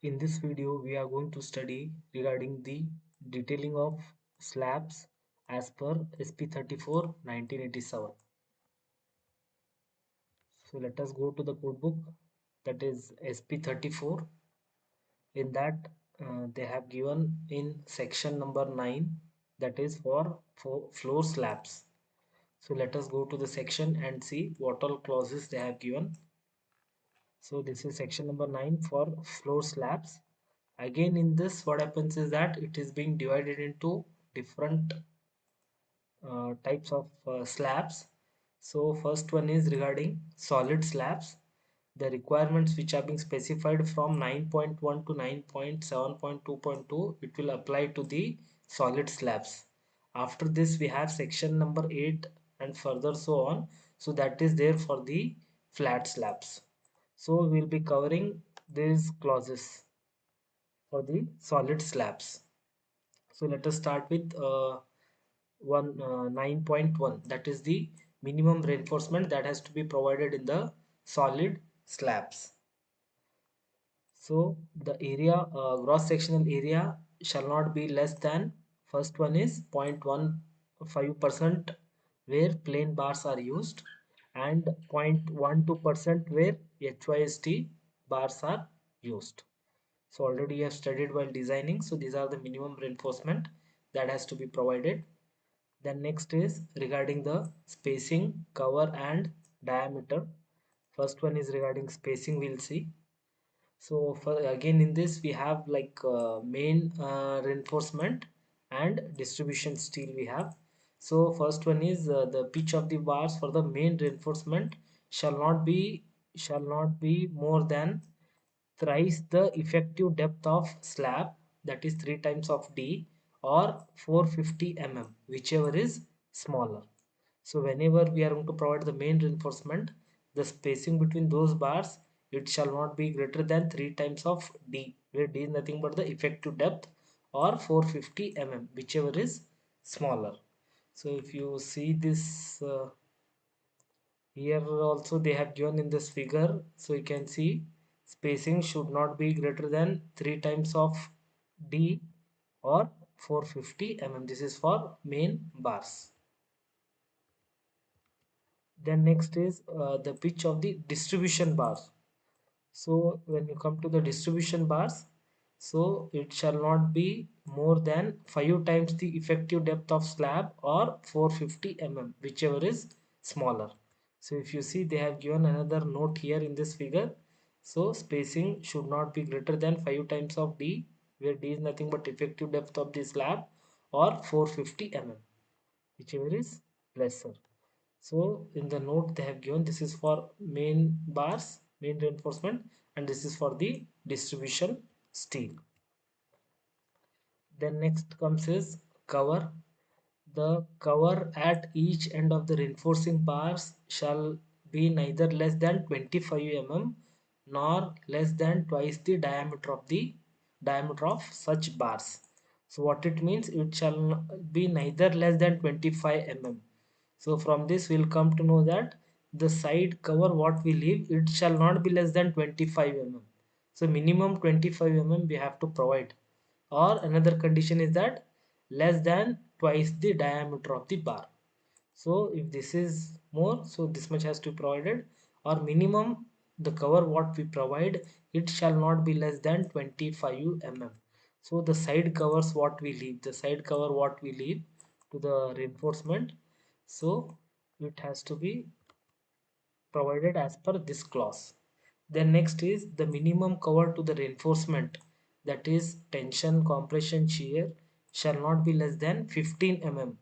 In this video, we are going to study regarding the detailing of slabs as per SP 34 1987. So let us go to the codebook, that is SP 34. In that, they have given in section number 9, that is for floor slabs. So let us go to the section and see what all clauses they have given. So this is section number 9 for floor slabs. Again, in this, what happens is that it is being divided into different types of slabs. So first one is regarding solid slabs. The requirements which are being specified from 9.1 to 9.7.2.2, it will apply to the solid slabs. After this, we have section number 8 and further so on. So that is there for the flat slabs. So we'll be covering these clauses for the solid slabs. So let us start with 9.1, that is the minimum reinforcement that has to be provided in the solid slabs. So the area, gross sectional area shall not be less than, first one is 0.15% where plain bars are used and 0.12% where HYST bars are used. So already you have studied while designing. So these are the minimum reinforcement that has to be provided. Then next is regarding the spacing, cover and diameter. First one is regarding spacing, we'll see. So for again in this we have like main reinforcement and distribution steel we have. So first one is the pitch of the bars for the main reinforcement shall not be more than thrice the effective depth of slab, that is 3 times of D, or 450 mm, whichever is smaller. So whenever we are going to provide the main reinforcement, the spacing between those bars, it shall not be greater than 3 times of D, where D is nothing but the effective depth, or 450 mm, whichever is smaller. So if you see this here also they have given in this figure, so you can see spacing should not be greater than 3 times of D or 450 mm. This is for main bars. Then next is the pitch of the distribution bars. So when you come to the distribution bars, so it shall not be more than 5 times the effective depth of slab or 450 mm, whichever is smaller. So if you see, they have given another note here in this figure. So spacing should not be greater than 5 times of D, where D is nothing but effective depth of the slab, or 450 mm, whichever is lesser. So in the note they have given, this is for main bars, main reinforcement, and this is for the distribution steel. Then next comes is cover. The cover at each end of the reinforcing bars shall be neither less than 25 mm nor less than twice the diameter of such bars. So what it means, it shall be neither less than 25 mm. So from this we'll come to know that the side cover what we leave, it shall not be less than 25 mm. So minimum 25 mm we have to provide, or another condition is that less than twice the diameter of the bar. So if this is more, so this much has to be provided, or minimum the cover what we provide, it shall not be less than 25 mm. So the side covers what we leave, the side cover what we leave to the reinforcement, so it has to be provided as per this clause. Then next is the minimum cover to the reinforcement, that is tension, compression, shear shall not be less than 15 mm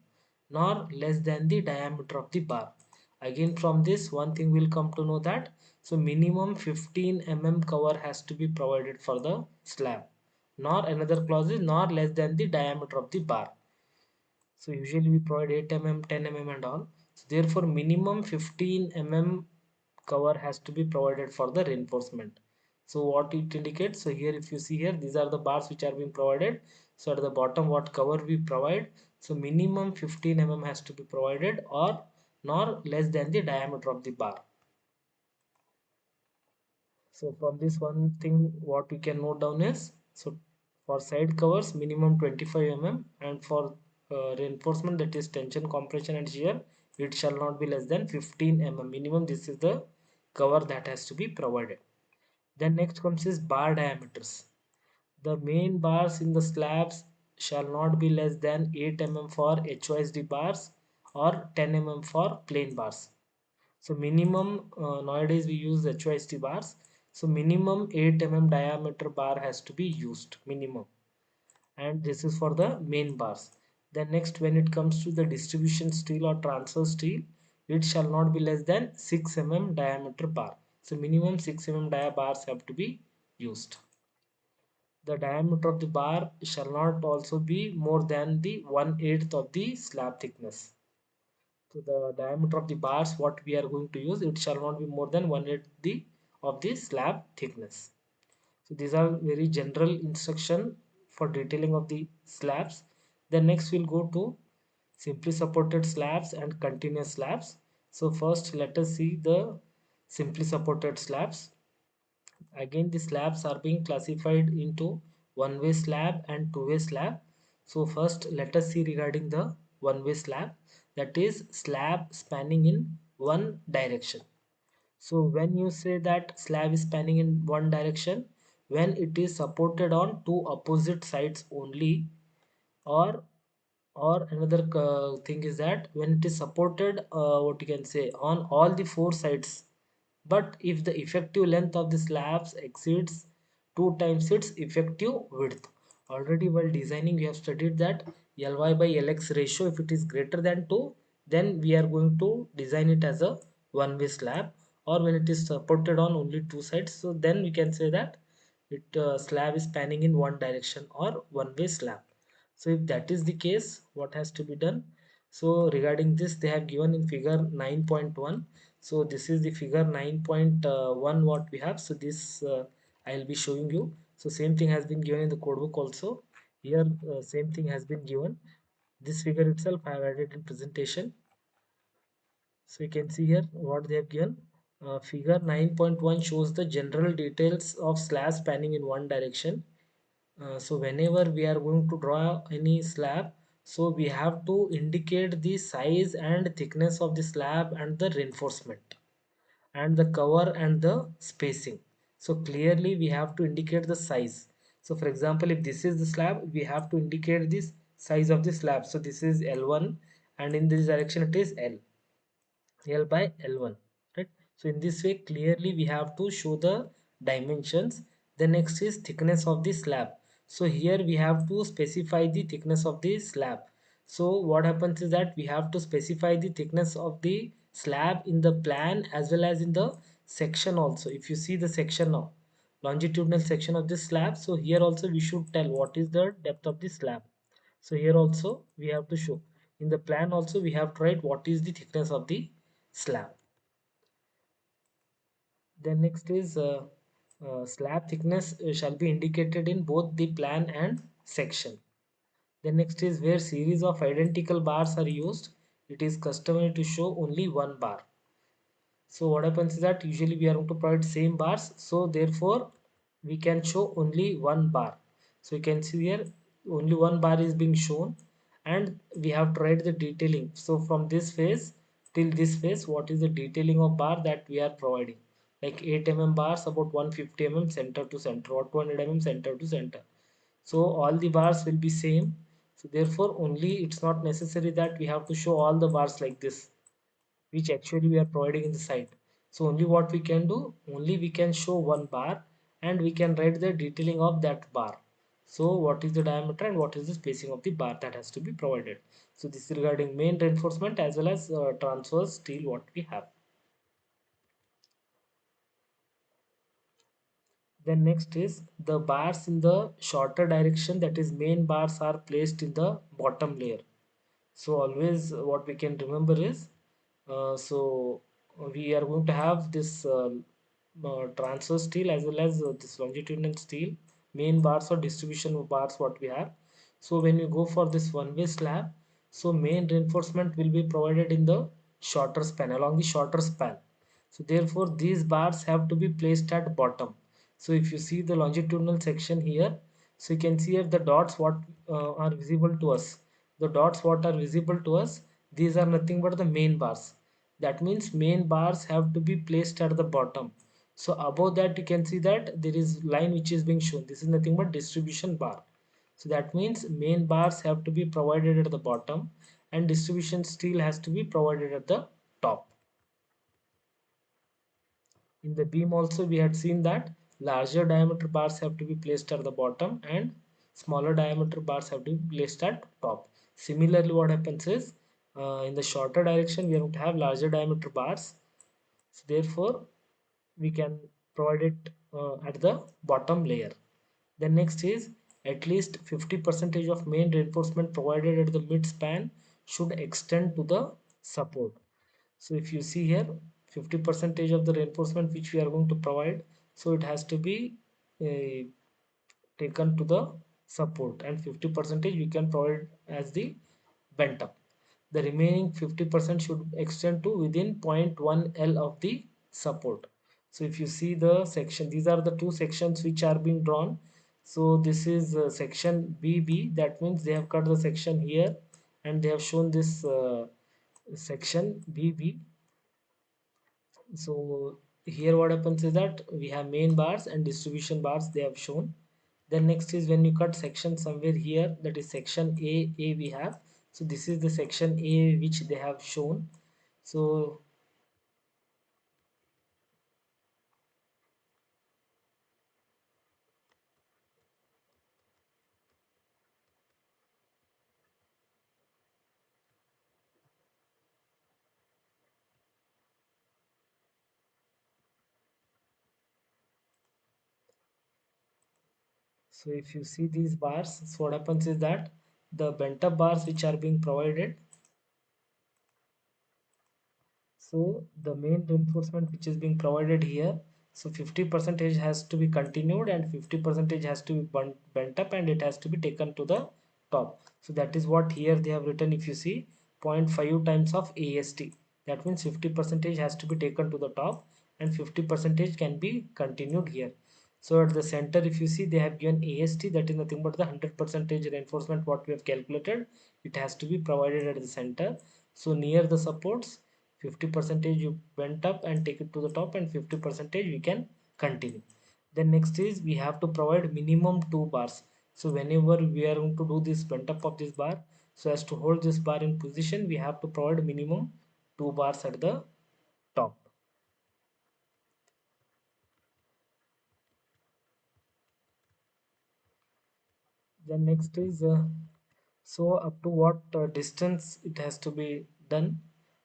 nor less than the diameter of the bar. Again from this one thing will come to know that, so minimum 15 mm cover has to be provided for the slab, nor another clause is nor less than the diameter of the bar. So usually we provide 8 mm, 10 mm and all. So therefore minimum 15 mm cover has to be provided for the reinforcement. So what it indicates, so here if you see here, these are the bars which are being provided. So at the bottom what cover we provide, so minimum 15 mm has to be provided, or nor less than the diameter of the bar. So from this one thing what we can note down is, so for side covers minimum 25 mm, and for reinforcement, that is tension, compression and shear, it shall not be less than 15 mm minimum. This is the cover that has to be provided. Then next comes is bar diameters. The main bars in the slabs shall not be less than 8 mm for HOSD bars or 10 mm for plain bars. So minimum, nowadays we use HOST bars. So minimum 8 mm diameter bar has to be used, minimum. And this is for the main bars. Then next, when it comes to the distribution steel or transfer steel, it shall not be less than 6 mm diameter bar. So minimum 6 mm dia bars have to be used. The diameter of the bar shall not also be more than the 1/8 of the slab thickness. So the diameter of the bars what we are going to use, it shall not be more than 1/8 of the slab thickness. So these are very general instruction for detailing of the slabs. Then next we'll go to simply supported slabs and continuous slabs. So first let us see the simply supported slabs. Again, the slabs are being classified into one-way slab and two-way slab. So first let us see regarding the one-way slab, that is slab spanning in one direction. So when you say that slab is spanning in one direction, when it is supported on two opposite sides only, or another thing is that when it is supported, what you can say, on all the four sides, but if the effective length of the slabs exceeds 2 times its effective width. Already while designing we have studied that Ly by Lx ratio, if it is greater than 2, then we are going to design it as a one way slab, or when it is supported on only two sides, so then we can say that it slab is spanning in one direction or one way slab. So if that is the case, what has to be done? So regarding this, they have given in figure 9.1. So this is the figure 9.1 what we have. So this I'll be showing you. So same thing has been given in the codebook also. Here same thing has been given. This figure itself I have added in presentation. So you can see here what they have given. Figure 9.1 shows the general details of slab spanning in one direction. So whenever we are going to draw any slab, so we have to indicate the size and thickness of the slab and the reinforcement and the cover and the spacing. So clearly we have to indicate the size. So for example, if this is the slab, we have to indicate this size of the slab. So this is L1 and in this direction it is L by L1, right? So in this way clearly we have to show the dimensions. The next is thickness of the slab. So here we have to specify the thickness of the slab. So what happens is that we have to specify the thickness of the slab in the plan as well as in the section also. If you see the section now, longitudinal section of the slab, so here also we should tell what is the depth of the slab. So here also we have to show, in the plan also we have to write what is the thickness of the slab. Then next is slab thickness shall be indicated in both the plan and section. Then next is where series of identical bars are used, it is customary to show only one bar. So what happens is that usually we are going to provide same bars, so therefore we can show only one bar. So you can see here only one bar is being shown, and we have to write the detailing. So from this phase till this phase, what is the detailing of bar that we are providing, like 8 mm bars about 150 mm center to center or 200 mm center to center. So all the bars will be same. So therefore only it's not necessary that we have to show all the bars like this, which actually we are providing in the site. So only what we can do, only we can show one bar and we can write the detailing of that bar. So what is the diameter and what is the spacing of the bar that has to be provided. So this is regarding main reinforcement as well as transverse steel what we have. Then next is the bars in the shorter direction, that is main bars are placed in the bottom layer. So always what we can remember is, so we are going to have this transverse steel as well as this longitudinal steel main bars or distribution bars what we have. So when you go for this one way slab, so main reinforcement will be provided in the shorter span, along the shorter span. So therefore these bars have to be placed at bottom. So if you see the longitudinal section here, so you can see here the dots what are visible to us. The dots what are visible to us, these are nothing but the main bars. That means main bars have to be placed at the bottom. So above that you can see that there is line which is being shown. This is nothing but distribution bar. So that means main bars have to be provided at the bottom and distribution steel has to be provided at the top. In the beam also we had seen that larger diameter bars have to be placed at the bottom and smaller diameter bars have to be placed at top. Similarly what happens is in the shorter direction we are going to have larger diameter bars. So therefore we can provide it at the bottom layer. Then next is at least 50 percentage of main reinforcement provided at the mid span should extend to the support. So if you see here 50 percentage of the reinforcement which we are going to provide, so it has to be uh, taken to the support and 50 percentage we can provide as the bent up. The remaining 50% should extend to within 0.1 L of the support. So if you see the section, these are the two sections which are being drawn. So this is section BB, that means they have cut the section here and they have shown this section BB. So here what happens is that we have main bars and distribution bars they have shown. Then next is when you cut section somewhere here, that is section A we have. So this is the section A which they have shown. So so if you see these bars, so what happens is that the bent up bars which are being provided, so the main reinforcement which is being provided here, so 50 percentage has to be continued and 50 percentage has to be bent up and it has to be taken to the top. So that is what here they have written. If you see 0.5 times of AST, that means 50 percentage has to be taken to the top and 50 percentage can be continued here. So at the center if you see they have given AST, that is nothing but the 100 percentage reinforcement what we have calculated, it has to be provided at the center. So near the supports 50 percentage you went up and take it to the top and 50 percentage we can continue. Then next is we have to provide minimum two bars. So whenever we are going to do this bent up of this bar, so as to hold this bar in position we have to provide minimum two bars at the top. Then next is so up to what distance it has to be done,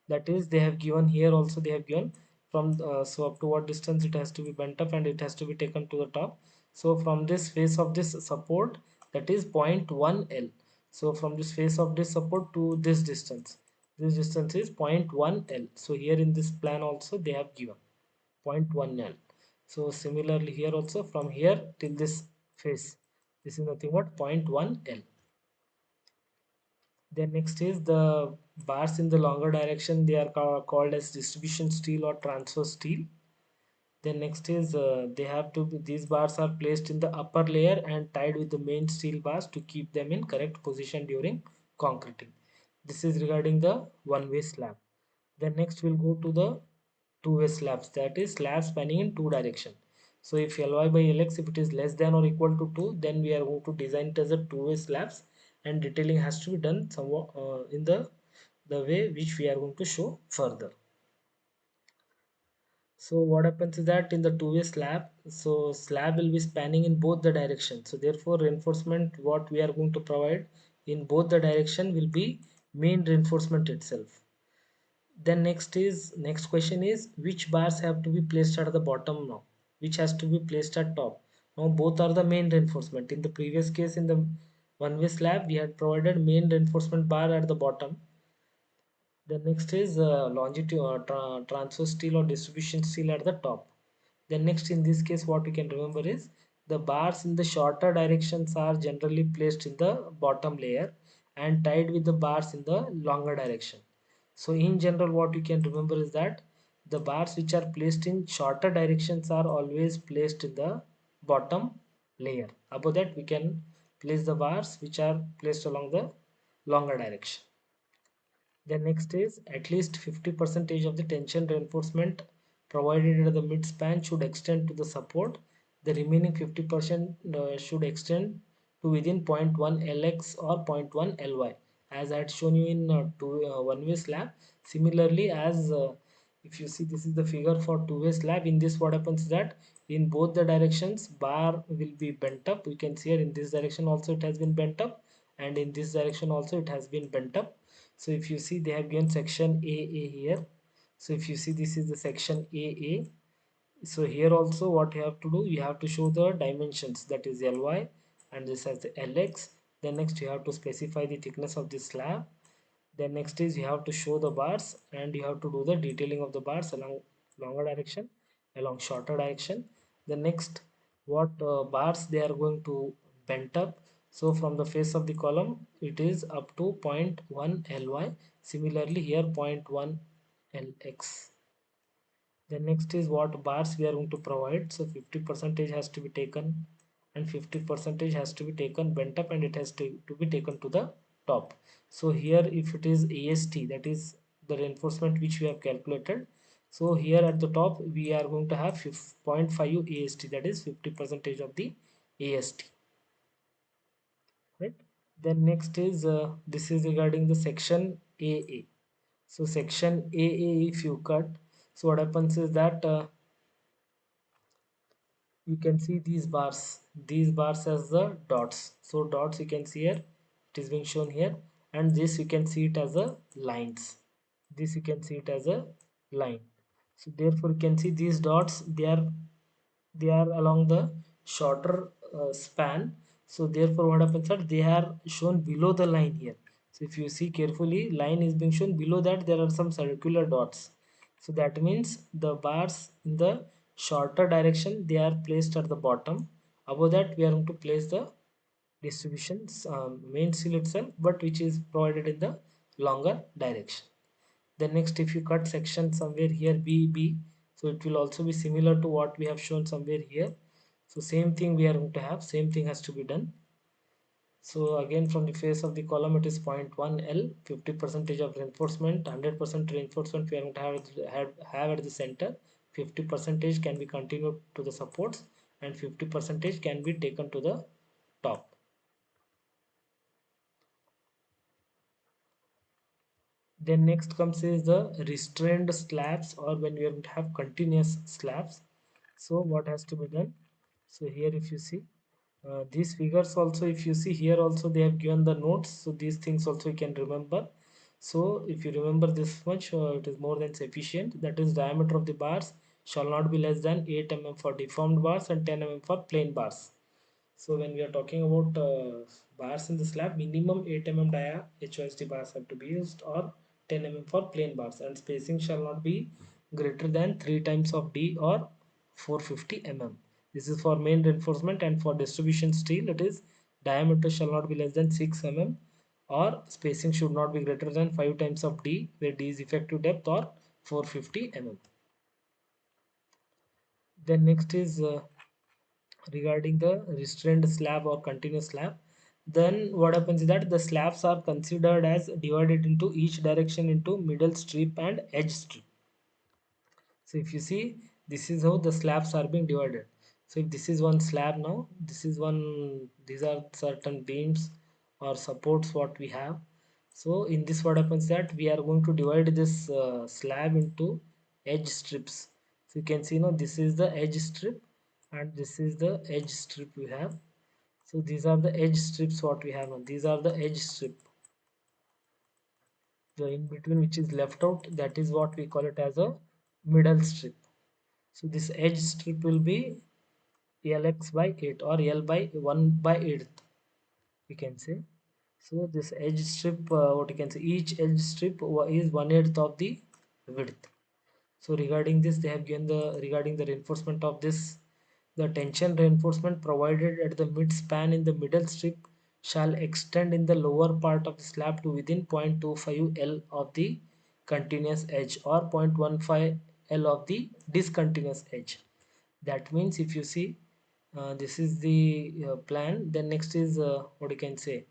that is they have given here also they have given from so up to what distance it has to be bent up and it has to be taken to the top. So from this face of this support, that is 0.1 L. So from this face of this support to this distance is 0.1 L. So here in this plan also they have given 0.1 L. So similarly here also from here till this face, this is nothing but 0.1 L. Then next is the bars in the longer direction, they are called as distribution steel or transfer steel. Then next is they have to be, these bars are placed in the upper layer and tied with the main steel bars to keep them in correct position during concreting. This is regarding the one-way slab. Then next we'll go to the two-way slabs, that is slabs spanning in two direction. So if Ly by Lx if it is less than or equal to 2, then we are going to design it as a two-way slabs and detailing has to be done somewhat in the way which we are going to show further. So what happens is that in the two-way slab, so slab will be spanning in both the directions. So therefore reinforcement what we are going to provide in both the direction will be main reinforcement itself. Then next question is which bars have to be placed at the bottom now, which has to be placed at top. Now both are the main reinforcement. In the previous case in the one-way slab we had provided main reinforcement bar at the bottom. The next is longitude transfer steel or distribution steel at the top. Then next in this case what we can remember is the bars in the shorter directions are generally placed in the bottom layer and tied with the bars in the longer direction. So in general what you can remember is that the bars which are placed in shorter directions are always placed in the bottom layer. Above that we can place the bars which are placed along the longer direction. Then next is at least 50% of the tension reinforcement provided at the mid span should extend to the support. The remaining 50% should extend to within zero point 0.1 Lx or zero point 0.1 Ly, as I had shown you in one-way slab. Similarly, as if you see, this is the figure for two-way slab. In this, what happens is that in both the directions bar will be bent up. You can see here in this direction also it has been bent up, and in this direction also it has been bent up. So if you see, they have given section AA here. So if you see, this is the section AA. So here also what you have to do, you have to show the dimensions, that is Ly, and this as the Lx. Then next you have to specify the thickness of the slab. Then next is you have to show the bars, and you have to do the detailing of the bars along longer direction, along shorter direction. The next, what bars they are going to bent up. So from the face of the column it is up to zero point 0.1 Ly. Similarly here 0.1 Lx. Then next is what bars we are going to provide. So 50 percentage has to be taken, and 50 percentage has to be taken bent up, and it has to be taken to the top. So here if it is AST, that is the reinforcement which we have calculated. So here at the top we are going to have 0.5 AST, that is 50 percentage of the AST, right? Then next is this is regarding the section AA. So section AA if you cut, so what happens is that you can see these bars as the dots. So dots you can see here, it is being shown here, and this you can see it as a lines. This you can see it as a line. So therefore you can see these dots, they are along the shorter span. So therefore what happens that they are shown below the line here. So if you see carefully, line is being shown, below that there are some circular dots. So that means the bars in the shorter direction, they are placed at the bottom. Above that we are going to place the distributions main seal itself, but which is provided in the longer direction. Then next, if you cut section somewhere here BB, so it will also be similar to what we have shown somewhere here. So same thing we are going to have, same thing has to be done. So again from the face of the column it is zero point 0.1 L, 50 percentage of reinforcement, 100% reinforcement we are going to have at the center, 50 percentage can be continued to the supports, and 50 percentage can be taken to the top. Then next comes is the restrained slabs, or when we are going to have continuous slabs. So what has to be done? So here if you see these figures also, if you see here also they have given the notes, so these things also you can remember. So if you remember this much, it is more than sufficient. That is, diameter of the bars shall not be less than 8 mm for deformed bars and 10 mm for plain bars. So when we are talking about bars in the slab, minimum 8 mm dia HOST bars have to be used, or 10 mm for plain bars, and spacing shall not be greater than 3 times of D or 450 mm. This is for main reinforcement, and for distribution steel it is diameter shall not be less than 6 mm, or spacing should not be greater than 5 times of D, where D is effective depth, or 450 mm. Then next is regarding the restrained slab or continuous slab. Then what happens is that the slabs are considered as divided into each direction into middle strip and edge strip. So if you see, this is how the slabs are being divided. So if this is one slab, now this is one, these are certain beams or supports what we have. So in this what happens that we are going to divide this slab into edge strips. So you can see now this is the edge strip, and this is the edge strip we have. So these are the edge strips what we have now. These are the edge strip. The in between which is left out, that is what we call it as a middle strip. So this edge strip will be Lx by 8, or L by 1 by 8th, we can say. So this edge strip, what you can say, each edge strip is 1/8 of the width. So regarding this, they have given the regarding the reinforcement of this, the tension reinforcement provided at the mid span in the middle strip shall extend in the lower part of the slab to within 0.25 L of the continuous edge, or 0.15 L of the discontinuous edge. That means if you see, this is the plan. Then next is what you can say,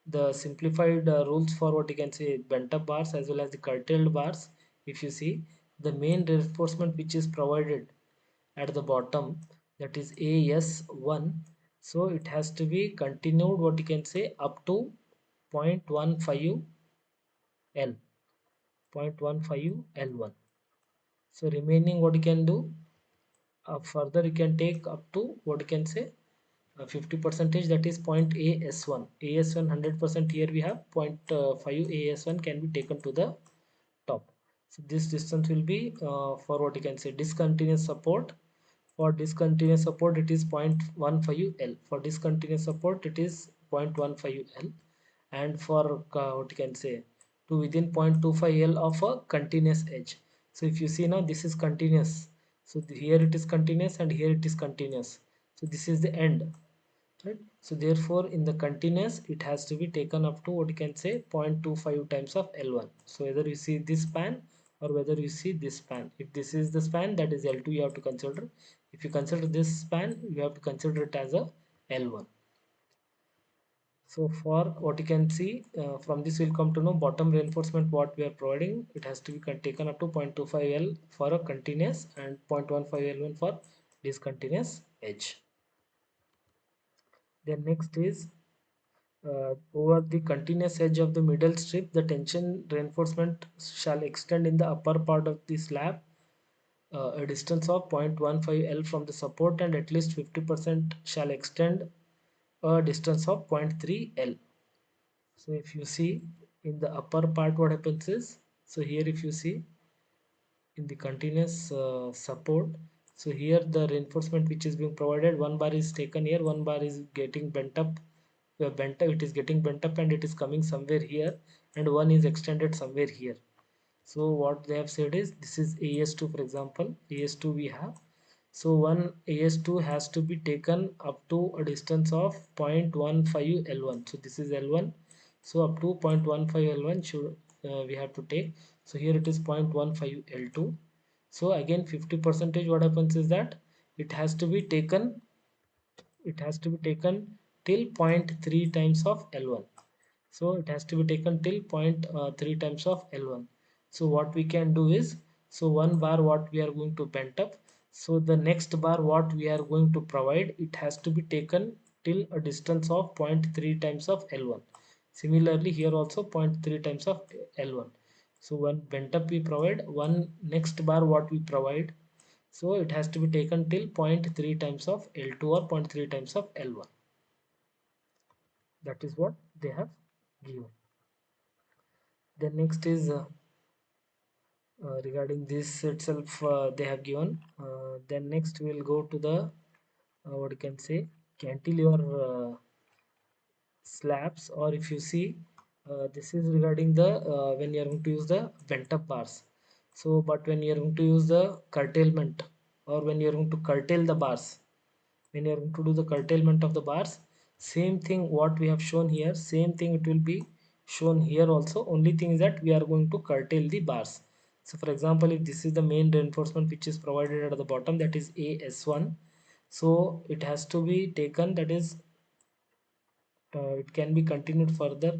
the simplified rules for what you can say bent up bars as well as the curtailed bars. If you see, the main reinforcement which is provided at the bottom, that is AS1, so it has to be continued what you can say up to 0.15 L, 0.15 L1. So remaining what you can do, further you can take up to what you can say 50 percentage, that is point AS1. AS1 100%, here we have 0.5 AS1 can be taken to the top. So this distance will be for what you can say discontinuous support. For discontinuous support it is 0.15 L. For discontinuous support it is 0.15 L. And for what you can say to within 0.25 L of a continuous edge. So if you see now, this is continuous. So here it is continuous and here it is continuous. So this is the end, right? So therefore in the continuous it has to be taken up to what you can say 0.25 times of L1. So whether you see this span or whether you see this span, if this is the span, that is L2 you have to consider. If you consider this span, you have to consider it as a L1. So for what you can see, from this we'll come to know bottom reinforcement what we are providing. It has to be taken up to 0.25 L for a continuous and 0.15 L1 for discontinuous edge. Then next is over the continuous edge of the middle strip, the tension reinforcement shall extend in the upper part of the slab a distance of 0.15 L from the support, and at least 50% shall extend a distance of 0.3 L. So if you see in the upper part what happens is, so here if you see in the continuous support, so here the reinforcement which is being provided, one bar is taken here, one bar is getting bent up, it is getting bent up and it is coming somewhere here, and one is extended somewhere here. So what they have said is, this is AS2 for example, AS2 we have, so one AS2 has to be taken up to a distance of 0.15 L1. So this is L1, so up to 0.15 L1 should we have to take. So here it is 0.15 L2. So again 50 percentage, what happens is that it has to be taken, it has to be taken till zero point 0.3 times of L1. So it has to be taken till 0.3 times of L1. So what we can do is, so one bar what we are going to bend up, so the next bar what we are going to provide, it has to be taken till a distance of zero point 0.3 times of L1. Similarly here also 0.3 times of L1. So one bent up we provide, one next bar what we provide, so it has to be taken till 0.3 times of L2 or zero point 0.3 times of L1. That is what they have given. Then next is regarding this itself they have given. Then next we will go to the what you can say cantilever slabs, or if you see this is regarding the when you are going to use the bent up bars. So but when you are going to use the curtailment, or when you are going to curtail the bars, when you are going to do the curtailment of the bars, same thing what we have shown here, same thing it will be shown here also. Only thing is that we are going to curtail the bars. So for example, if this is the main reinforcement which is provided at the bottom, that is AS1, so it has to be taken, that is it can be continued further.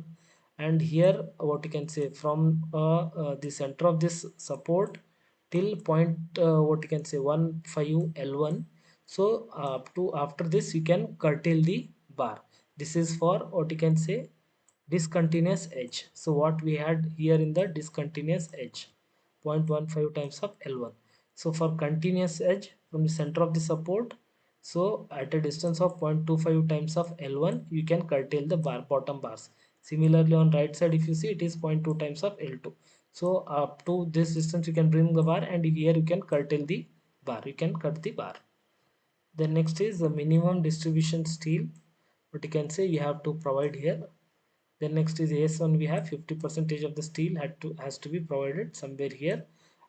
And here what you can say from the center of this support till point what you can say 15 L1. So up to after this you can curtail the bar. This is for what you can say discontinuous edge. So what we had here in the discontinuous edge, 0.15 times of L1. So for continuous edge from the center of the support, so at a distance of 0.25 times of L1 you can curtail the bar bottom bars. Similarly on right side if you see, it is 0.2 times of L2. So up to this distance you can bring the bar, and here you can curtail the bar, you can cut the bar. Then next is the minimum distribution steel, what you can say you have to provide here. Then next is AS1, we have 50 percentage of the steel has to be provided somewhere here,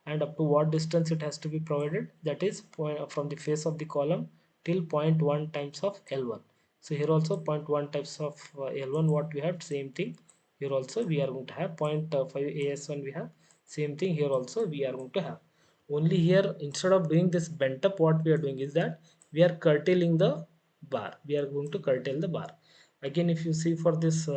and up to what distance it has to be provided, that is from the face of the column till zero point 0.1 times of L1. So here also 0.1 times of L1 what we have, same thing here also we are going to have 0.5 AS1 we have, same thing here also we are going to have. Only here, instead of doing this bent up, what we are doing is that we are curtailing the bar. We are going to curtail the bar. Again, if you see for this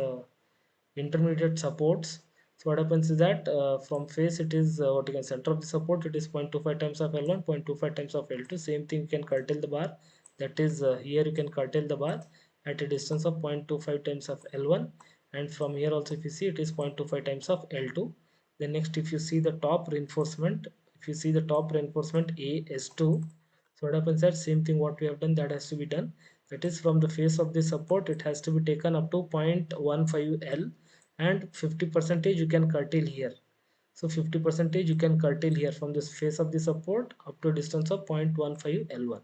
intermediate supports, so what happens is that from face it is what you can, center of the support it is 0.25 times of L1, 0.25 times of L2. Same thing, you can curtail the bar. That is here you can curtail the bar at a distance of 0.25 times of L1, and from here also if you see it is 0.25 times of L2. Then next, if you see the top reinforcement, if you see the top reinforcement AS2, so what happens, that same thing what we have done, that has to be done. That is from the face of the support it has to be taken up to 0.15 L, and 50 percentage you can curtail here. So 50 percentage you can curtail here from this face of the support up to a distance of 0.15 L1,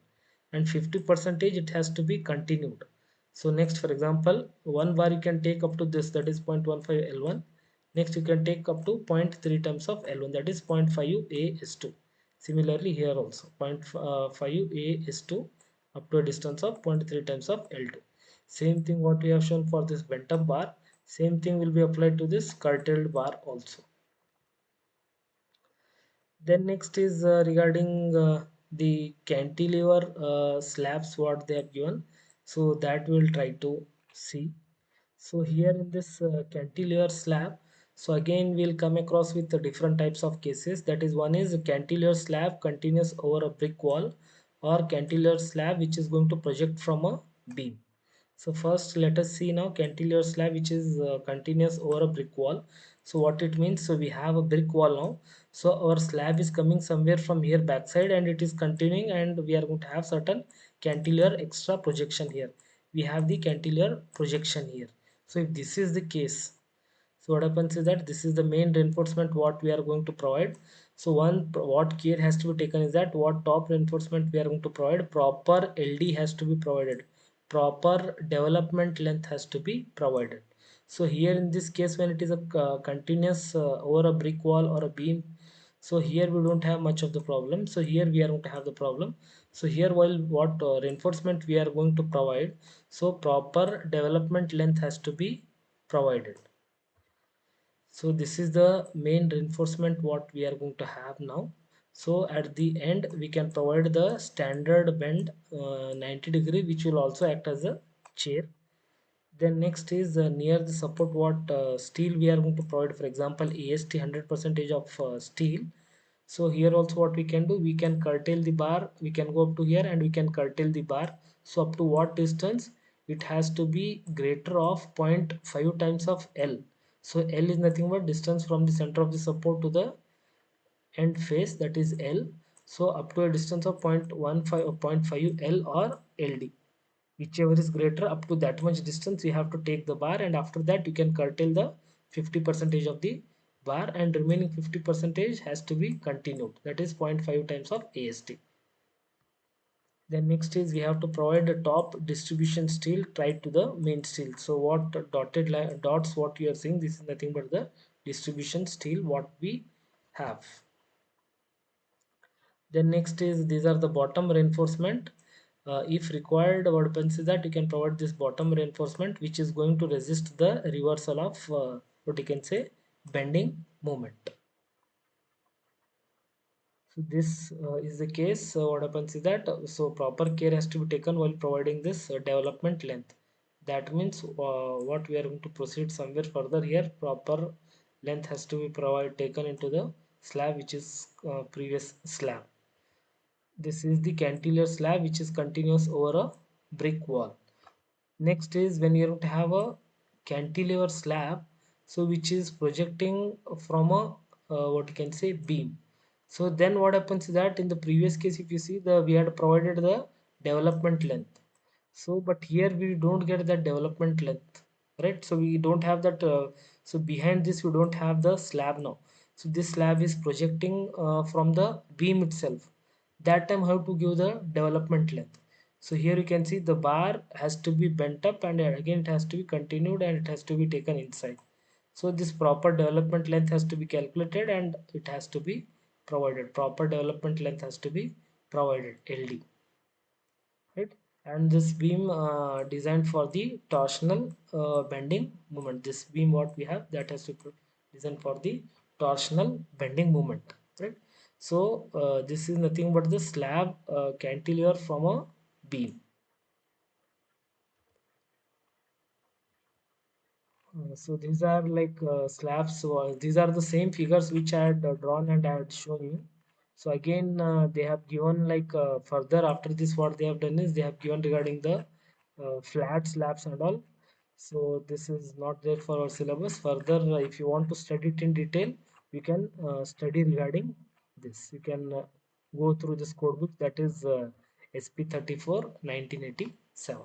and 50 percentage it has to be continued. So next, for example, one bar you can take up to this, that is 0.15 L1. Next you can take up to zero point 0.3 times of L1, that is 0.5 AS2. Similarly here also 0.5 AS2 up to a distance of 0.3 times of L2. Same thing what we have shown for this bent up bar, same thing will be applied to this curtailed bar also. Then next is regarding the cantilever slabs what they have given. So that we'll try to see. So here in this cantilever slab, so again we'll come across with the different types of cases. That is, one is a cantilever slab continuous over a brick wall, or cantilever slab which is going to project from a beam. So first let us see now cantilever slab which is continuous over a brick wall. So what it means, so we have a brick wall now. So our slab is coming somewhere from here backside and it is continuing, and we are going to have certain cantilever extra projection here. We have the cantilever projection here. So if this is the case, so what happens is that this is the main reinforcement what we are going to provide. So what care has to be taken is that what top reinforcement we are going to provide, proper LD has to be provided, proper development length has to be provided. So here in this case, when it is a continuous over a brick wall or a beam, so here we don't have much of the problem. So here we are going to have the problem. So here, while what reinforcement we are going to provide, so proper development length has to be provided. So this is the main reinforcement what we are going to have now. So at the end we can provide the standard bend 90-degree, which will also act as a chair. Then next is near the support what steel we are going to provide. For example, AST 100% of steel. So here also what we can do, we can curtail the bar, we can go up to here and we can curtail the bar. So up to what distance? It has to be greater of zero point 0.5 times of L. So L is nothing but distance from the center of the support to the end face, that is L. So up to a distance of 0.15 or zero point 0.5 L or LD, whichever is greater, up to that much distance you have to take the bar, and after that you can curtail the 50 percentage of the bar, and remaining 50 percentage has to be continued, that is 0.5 times of AST. Then next is we have to provide a top distribution steel tied to the main steel. So what dotted line dots what you are seeing, this is nothing but the distribution steel what we have. Then next is these are the bottom reinforcement. If required, what happens is that you can provide this bottom reinforcement which is going to resist the reversal of what you can say bending moment. So this is the case. So what happens is that so proper care has to be taken while providing this development length. That means what we are going to proceed somewhere further here, proper length has to be provided taken into the slab which is previous slab. This is the cantilever slab which is continuous over a brick wall. Next is when you have a cantilever slab, so which is projecting from a what you can say beam. So then what happens is that in the previous case, if you see, the we had provided the development length. So but here we don't get that development length, right? So we don't have that. So behind this we don't have the slab now. So this slab is projecting from the beam itself. That time how to give the development length. So here you can see the bar has to be bent up, and again it has to be continued, and it has to be taken inside. So this proper development length has to be calculated and it has to be provided. Proper development length has to be provided, LD, right? And this beam designed for the torsional bending moment. This beam what we have, that has to be designed for the torsional bending moment, right? So this is nothing but the slab cantilever from a beam. So these are like slabs. So these are the same figures which I had drawn and I had shown you. So again, they have given like further after this, what they have done is they have given regarding the flat slabs and all. So this is not there for our syllabus. Further, if you want to study it in detail, you can study regarding this. You can go through this code book, that is SP 34 1987.